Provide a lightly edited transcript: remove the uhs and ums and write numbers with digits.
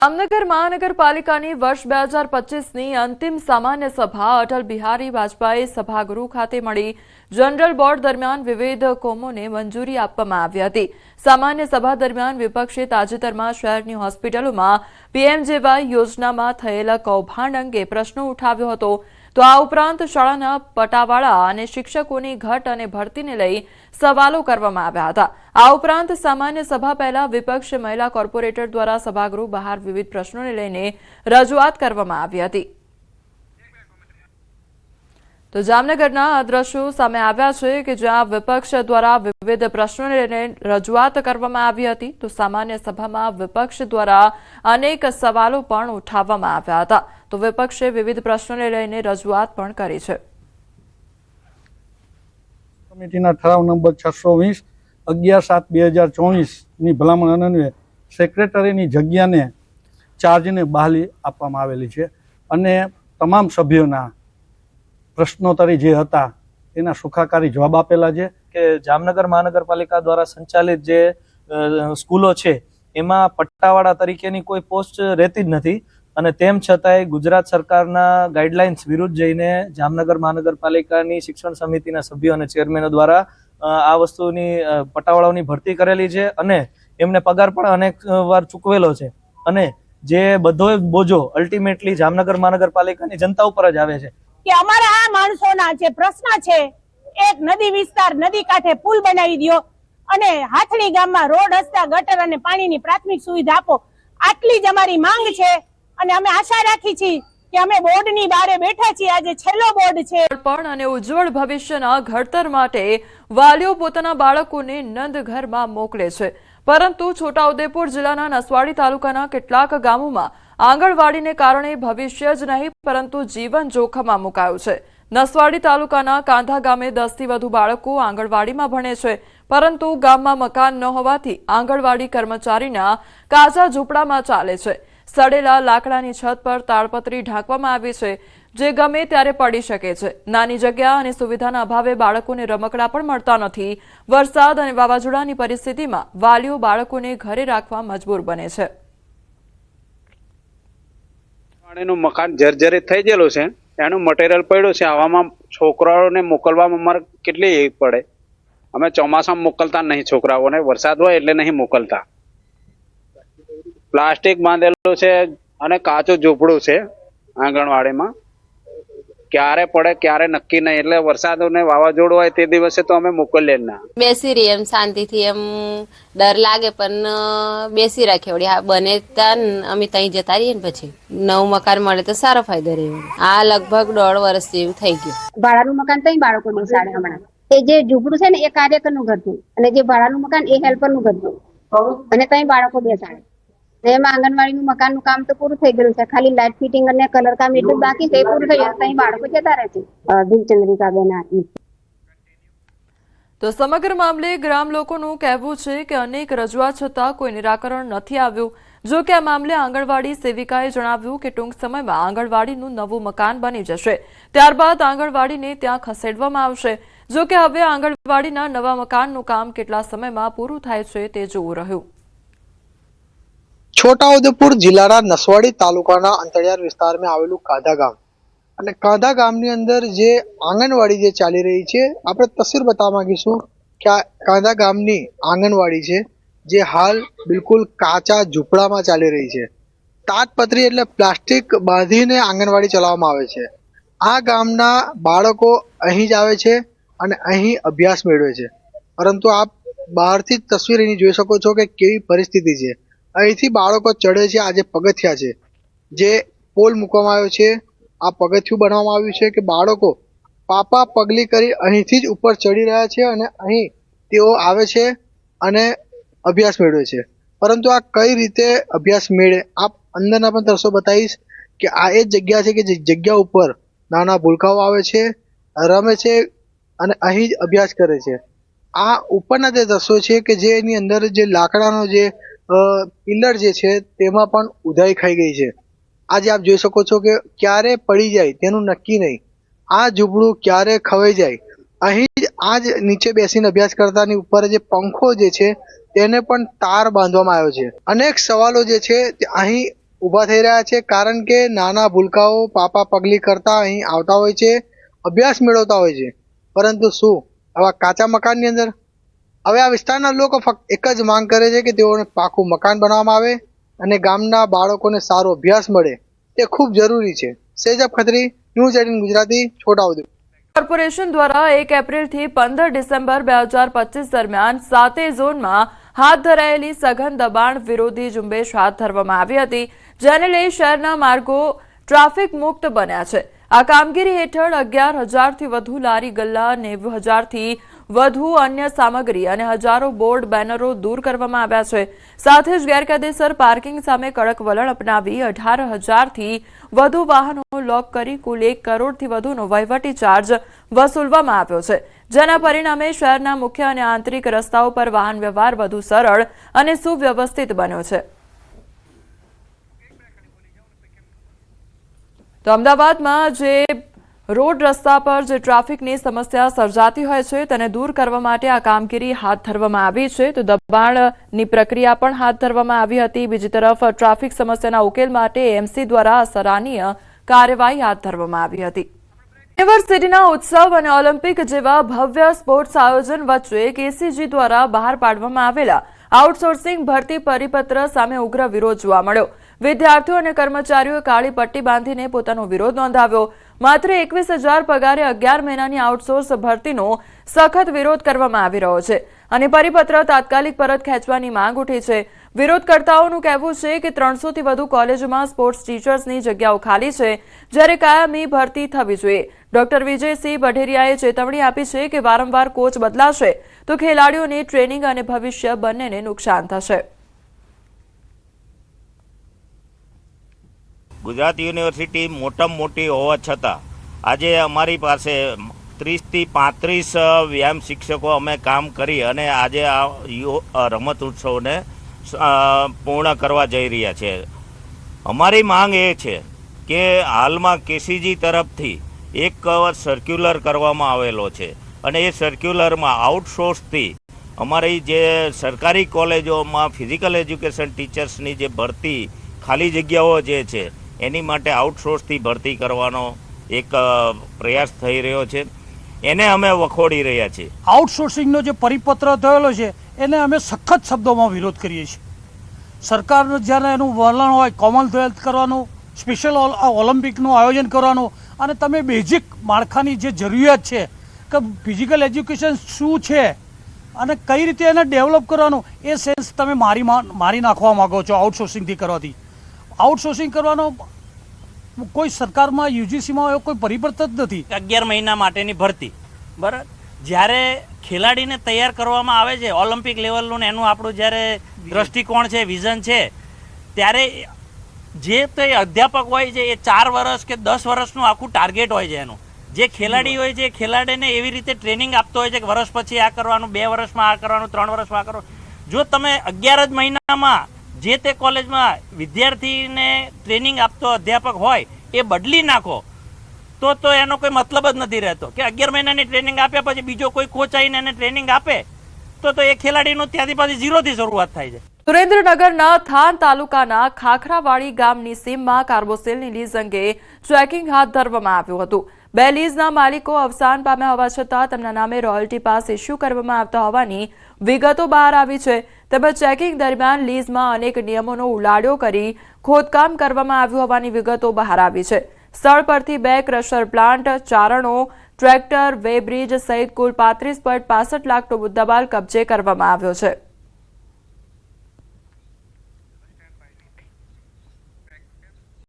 જામનગર મહાનગરપાલિકાની વર્ષ 2025ની અંતિમ સામાન્ય સભા અટલ બિહારી વાજપેયી સભાગૃહ ખાતે મળી જનરલ બોર્ડ દરમિયાન વિવિધ કોમોને મંજૂરી આપવામાં આવી હતી। સામાન્ય સભા દરમિયાન વિપક્ષે તાજેતરમાં શહેરની હોસ્પિટલોમાં પીએમજેવાય યોજનામાં થયેલા કૌભાંડ અંગે પ્રશ્નો ઉઠાવ્યો હતો। તો આ ઉપરાંત શાળાના પટાવાળા અને શિક્ષકોની ઘટ અને ભરતીને લઈ સવાલો કરવામાં આવ્યા હતા। આ ઉપરાંત સામાન્ય સભા પહેલા વિપક્ષ મહિલા કોર્પોરેટર દ્વારા સભાગૃહ બહાર વિવિધ પ્રશ્નોને લઈને રજૂઆત કરવામાં આવી હતી। તો જામનગરના આ દ્રશ્યો સામે આવ્યા છે કે જ્યાં વિપક્ષ દ્વારા વિવિધ પ્રશ્નોને લઈને રજૂઆત કરવામાં આવી હતી। તો સામાન્ય સભામાં વિપક્ષ દ્વારા અનેક સવાલો પણ ઉઠાવવામાં આવ્યા હતા। તો વિપક્ષે વિવિધ પ્રશ્નોને લઈને રજૂઆત પણ કરી છે। કમિટીના ઠરાવ નંબર 620 11/7/2024ની ભલામણ અન્વયે સેક્રેટરીની જગ્યાને ચાર્જને બહાલી આપવામાં આવેલી છે અને તમામ સભ્યોના પ્રશ્નોત્તરી જે હતા એના સુખાકારી જવાબ આપેલા છે કે જામનગર મહાનગરપાલિકા દ્વારા સંચાલિત જે સ્કૂલો છે એમાં પટ્ટાવાળા તરીકેની કોઈ પોસ્ટ રહેતી જ નથી અને તેમ છતાંય ગુજરાત સરકારના ગાઈડલાઇન્સ વિરુદ્ધ જઈને જામનગર મહાનગરપાલિકાની શિક્ષણ સમિતિના સભ્યો અને ચેરમેનો દ્વારા આ વસ્તુની પટ્ટાવાળાઓની ભરતી કરેલી છે અને એમને પગાર પણ અનેક વાર ચૂકવેલો છે અને જે બધો બોજો અલ્ટિમેટલી જામનગર મહાનગરપાલિકાની જનતા ઉપર જ આવે છે કે અમારા આ માણસોના જે પ્રશ્ન છે, એક નદી વિસ્તાર નદી કાંઠે પુલ બનાવી દો અને હાથણી ગામમાં રોડ રસ્તા ગટર અને પાણીની પ્રાથમિક સુવિધા આપો, આટલી જ અમારી માંગ છે અને અમે આશા રાખી છીએ કે અમે બોર્ડની બારે બેઠા છીએ। આજે છેલ્લો બોર્ડ છે પણ અને ઉજ્જવળ ભવિષ્યના ઘડતર માટે વાલીઓ પોતાના બાળકોને નંદઘરમાં મોકલે છે, પરંતુ છોટાઉદેપુર જિલ્લાના નસવાડી તાલુકાના કેટલાક ગામોમાં આંગણવાડીને કારણે ભવિષ્ય જ નહીં પરંતુ જીવન જોખમમાં મુકાયું છે। નસવાડી તાલુકાના કાંધા ગામે 10 થી વધુ બાળકો આંગણવાડીમાં ભણે છે, પરંતુ ગામમાં મકાન ન હોવાથી આંગણવાડી કર્મચારીના કાચા ઝૂંપડામાં ચાલે છે। સડેલા લાકડાની છત પર તાડપત્રી ઢાંકવામાં આવી છે, જે ગમે ત્યારે પડી શકે છે। નાની જગ્યા અને સુવિધાના અભાવે બાળકોને રમકડા પણ મળતા નથી। વરસાદ અને વાવાઝોડાની પરિસ્થિતિમાં વાલીઓ બાળકોને ઘરે રાખવા મજબૂર બને છે। પાણીનું મકાન જર્જરિત થઈ ગયેલું છે, એનું મટીરિયલ પડ્યું છે, આવામાં છોકરાઓને મોકલવામાં અમારે કેટલી એ પડે। અમે ચોમાસામાં મોકલતા નહીં છોકરાઓને, વરસાદ હોય એટલે નહીં મોકલતા। પ્લાસ્ટિક બાંધેલું છે અને કાચું ઝૂંપડું છે આંગણવાડીમાં, ક્યારે પડે ક્યારે નક્કી નહીં, એટલે વરસાદ અને વાવાઝોડું હોય તે દિવસે તો અમે મોકલીએ જ ના। બેસી રહી એમ શાંતિથી, એમ ડર લાગે પણ બેસી રાખીએ વળી બને ત્યાં અમે ત્યાં જતા રહીએ ને પછી નવું મકાન મળે તો સારો ફાયદો રહ્યો। આ લગભગ 1.5 વર્ષ જેવું થઈ ગયું। ભાડાનું મકાન ત્યાં બાળકો બેસાડે હમણાં, એ જે ઝૂંપડું છે ને એ કાર્યકરનું ઘર હતું અને જે ભાડાનું મકાન એ હેલ્પરનું ઘર હતું અને ત્યાં બાળકો બેસાડે। એમાં આંગણવાડીનું મકાનનું કામ તો પૂરું થઈ ગયું છે, ખાલી લાઇટ ફિટિંગ અને કલર કામ એટલું બાકી છે, એ પૂરું થઈ જાય ત્યાં બાળકો જતા રહે છે। દિલચંદ્રિકાબેન આપી। તો સમગ્ર મામલે ગ્રામ લોકોનું કહેવું છે કે અનેક રજૂઆત છતાં કોઈ નિરાકરણ નથી આવ્યું। જો કે આ મામલે આંગણવાડી સેવિકાએ જણાવ્યું કે ટૂંક સમયમાં આંગણવાડીનું નવું મકાન બની જશે, ત્યારબાદ આંગણવાડીને ત્યાં ખસેડવામાં આવશે। જો કે હવે આંગણવાડીના નવા મકાનનું કામ કેટલા સમયમાં પૂરું થાય છે તે જોવું રહ્યું। છોટાઉદેપુર જિલ્લાના નસવાડી તાલુકાના અંતરિયાળ વિસ્તારમાં આવેલું કાંધા ગામ અને કાંધા ગામની અંદર જે આંગણવાડી જે ચાલી રહી છે, આપણે તસવીર બતાવવા માંગીશું કે આ કાંધા ગામની આંગણવાડી છે જે હાલ બિલકુલ કાચા ઝૂંપડામાં ચાલી રહી છે। તાડપત્રી એટલે પ્લાસ્ટિક બાંધીને આંગણવાડી ચલાવવામાં આવે છે। આ ગામના બાળકો અહીં જ આવે છે અને અહીં અભ્યાસ મેળવે છે, પરંતુ આપ બહારથી જ તસવીર અહીં જોઈ શકો છો કે કેવી પરિસ્થિતિ છે। અહીંથી બાળકો ચડે છે, આ જે પગથિયા છે જે પોલ મૂકવામાં આવ્યો છે, આ પગથિયું બનાવવામાં આવ્યું છે કે બાળકો પાપા પગલી કરી અહીંથી જ ઉપર ચડી રહ્યા છે અને અહીં તેઓ આવે છે અને અભ્યાસ મેળવે છે। પરંતુ આ કઈ રીતે અભ્યાસ મેળવે, આપ અંદરના પણ દ્રશ્યો બતાવીશ કે આ એ જ જગ્યા છે કે જે જગ્યા ઉપર નાના ભૂલકાઓ આવે છે, રમે છે અને અહીં જ અભ્યાસ કરે છે। આ ઉપરના જે દ્રશ્યો છે કે જે એની અંદર જે લાકડાનો જે પિલર જે છે તેમાં પણ ઉધાઈ ખાઈ ગઈ છે। આજે આપ જોઈ શકો છો કે ક્યારે પડી જાય તેનું નક્કી નહીં, આ ઝૂંપડું ક્યારે ખવાઈ જાય। અહીં જ આ જ નીચે બેસીને અભ્યાસ કરતાની ઉપર જે પંખો જે છે તેને પણ તાર બાંધવામાં આવ્યો છે। અનેક સવાલો જે છે તે અહીં ઊભા થઈ રહ્યા છે, કારણ કે નાના ભૂલકાઓ પાપા પગલી કરતા અહીં આવતા હોય છે, અભ્યાસ મેળવતા હોય છે, પરંતુ શું આવા કાચા મકાનની અંદર? હવે આ વિસ્તારના લોકો ફક્ત એક જ માંગ કરે છે કે તેઓને પાકું મકાન બનાવવામાં આવે અને ગામના બાળકોને સારો અભ્યાસ મળે, તે ખૂબ જરૂરી છે. સેજબ ખત્રી, ન્યૂઝ 18 ગુજરાતી, છોટાઉદેપુર. કોર્પોરેશન દ્વારા 1 એપ્રિલથી 15 ડિસેમ્બર 2025 દરમિયાન 7 ઝોનમાં હાથ ધરાયેલી સઘન દબાણ વિરોધી ઝુંબેશ હાથ ધરવામાં આવી હતી, જેને લઈ શહેરના માર્ગો ટ્રાફિક મુક્ત બન્યા છે. આ કામગીરી હેઠળ 11,000થી વધુ લારી ગલ્લા, 90,000થી વધુ અન્ય સામગ્રી અને હજારો બોર્ડ બેનરો દૂર કરવામાં આવ્યા છે. સાથે જ ગેરકાયદેસર પાર્કિંગ સામે કડક વલણ અપનાવી 18,000થી વધુ વાહનો લોક કરી કુલ 1 કરોડથી વધુનો વહીવટી ચાર્જ વસૂલવામાં આવ્યો છે, જેના પરિણામે શહેરના મુખ્ય અને આંતરિક રસ્તાઓ પર વાહન વ્યવહાર વધુ સરળ અને સુવ્યવસ્થિત બન્યો છે. તો અમદાવાદમાં જે રોડ રસ્તા પર જે ટ્રાફિકની સમસ્યા સર્જાતી હોય છે તેને દૂર કરવા માટે આ કામગીરી હાથ ધરવામાં આવી છે. તો દબાણની પ્રક્રિયા પણ હાથ ધરવામાં આવી હતી. બીજી તરફ ટ્રાફિક સમસ્યાના ઉકેલ માટે એમસી દ્વારા સરાહનીય કાર્યવાહી હાથ ધરવામાં આવી હતી. યુનિવર્સિટીના ઉત્સવ અને ઓલિમ્પિક જેવા ભવ્ય સ્પોર્ટ્સ આયોજન વચ્ચે કેસીજી દ્વારા બહાર પાડવામાં આવેલા આઉટસોર્સિંગ ભરતી પરિપત્ર સામે ઉગ્ર વિરોધ જોવા મળ્યો. વિદ્યાર્થીઓ અને કર્મચારીઓએ કાળી પટ્ટી બાંધીને પોતાનો વિરોધ નોંધાવ્યો. માત્ર 21,000 પગારે 11 મહિનાની આઉટસોર્સ ભરતીનો સખત વિરોધ કરવામાં આવી રહ્યો છે અને પરિપત્ર તાત્કાલિક પરત ખેંચવાની માંગ ઉઠી છે. વિરોધકર્તાઓનું કહેવું છે કે 300થી વધુ કોલેજોમાં સ્પોર્ટ્સ ટીચર્સની જગ્યાઓ ખાલી છે, જ્યારે કાયમી ભરતી થવી જોઈએ. ડોક્ટર વિજયસિંહ બઢેરિયાએ ચેતવણી આપી છે કે વારંવાર કોચ બદલાશે તો ખેલાડીઓની ટ્રેનિંગ અને ભવિષ્ય બંનેને નુકસાન થશે. ગુજરાત યુનિવર્સિટી મોટામાં મોટી હોવા છતાં આજે અમારી પાસે 30થી 35 વ્યાયામ શિક્ષકો અમે કામ કરી અને આજે આ રમત ઉત્સવને પૂર્ણ કરવા જઈ રહ્યા છે. અમારી માંગ એ છે કે હાલમાં કેસીજી તરફથી એક સર્ક્યુલર કરવામાં આવેલો છે અને એ સર્ક્યુલરમાં આઉટસોર્સથી અમારી જે સરકારી કોલેજોમાં ફિઝિકલ એજ્યુકેશન ટીચર્સની જે ભરતી ખાલી જગ્યાઓ જે છે એની માટે આઉટસોર્સથી ભરતી કરવાનો એક પ્રયાસ થઈ રહ્યો છે, એને અમે વખોડી રહ્યા છીએ. આઉટસોર્સિંગનો જે પરિપત્ર થયેલો છે એને અમે સખત શબ્દોમાં વિરોધ કરીએ છીએ. સરકારનું જ્યારે એનું વલણ હોય કોમનવેલ્થ કરવાનું, સ્પેશિયલ ઓલિમ્પિકનું આયોજન કરવાનું અને તમે બેઝિક માળખાની જે જરૂરિયાત છે કે ફિઝિકલ એજ્યુકેશન શું છે અને કઈ રીતે એને ડેવલપ કરવાનું એ સેન્સ તમે મારી નાખવા માગો છો આઉટસોર્સિંગથી કરવાથી. આઉટસોર્સિંગ કરવાનો કોઈ સરકારમાં યુજીસીમાં એવો કોઈ પરિવર્તન જ નથી. 11 મહિના માટેની ભરતી બરાબર, જ્યારે ખેલાડીને તૈયાર કરવામાં આવે છે ઓલિમ્પિક લેવલનું એનું આપણું જ્યારે દ્રષ્ટિકોણ છે, વિઝન છે, ત્યારે જે તે અધ્યાપક હોય છે એ 4 વર્ષ કે 10 વર્ષનું આખું ટાર્ગેટ હોય છે એનું. જે ખેલાડી હોય છે એ ખેલાડીને એવી રીતે ટ્રેનિંગ આપતો હોય છે કે વર્ષ પછી આ કરવાનું, 2 વર્ષમાં આ કરવાનું, 3 વર્ષમાં આ કરવાનું. જો તમે 11 જ મહિનામાં જે તે કોલેજમાં વિદ્યાર્થીને ટ્રેનિંગ આપતો અધ્યાપક હોય એ બદલી નાખો તો એનો કોઈ મતલબ જ નથી રહેતો. કે 11 મહિનાની ટ્રેનિંગ આપ્યા પછી બીજો કોઈ કોચ આવીને એને ટ્રેનિંગ આપે તો એ ખેલાડીનું ત્યાંથી પાછી 0થી શરૂઆત થાય છે. સુરેન્દ્રનગરના થાન તાલુકાના ખાખરાવાડી ગામની સીમમાં કાર્બોસેલની લીઝ અંગે ચેકિંગ હાથ ધરવામાં આવ્યું હતું. 2 લીઝના માલિકો અવસાન પામ્યા હોવા છતાં તેમના નામે રોયલ્ટી પાસ ઇસ્યુ કરવામાં આવતા હોવાની વિગતો બહાર આવી છે. તેમજ ચેકિંગ દરમિયાન લીઝમાં અનેક નિયમોનો ઉલાળ્યો કરી ખોદકામ કરવામાં આવ્યું હોવાની વિગતો બહાર આવી છે. સ્થળ પરથી 2 ક્રશર પ્લાન્ટ, ચારણો, ટ્રેક્ટર, વે બ્રિજ સહિત કુલ 35.65 લાખનો મુદ્દામાલ કબજે કરવામાં આવ્યો છે.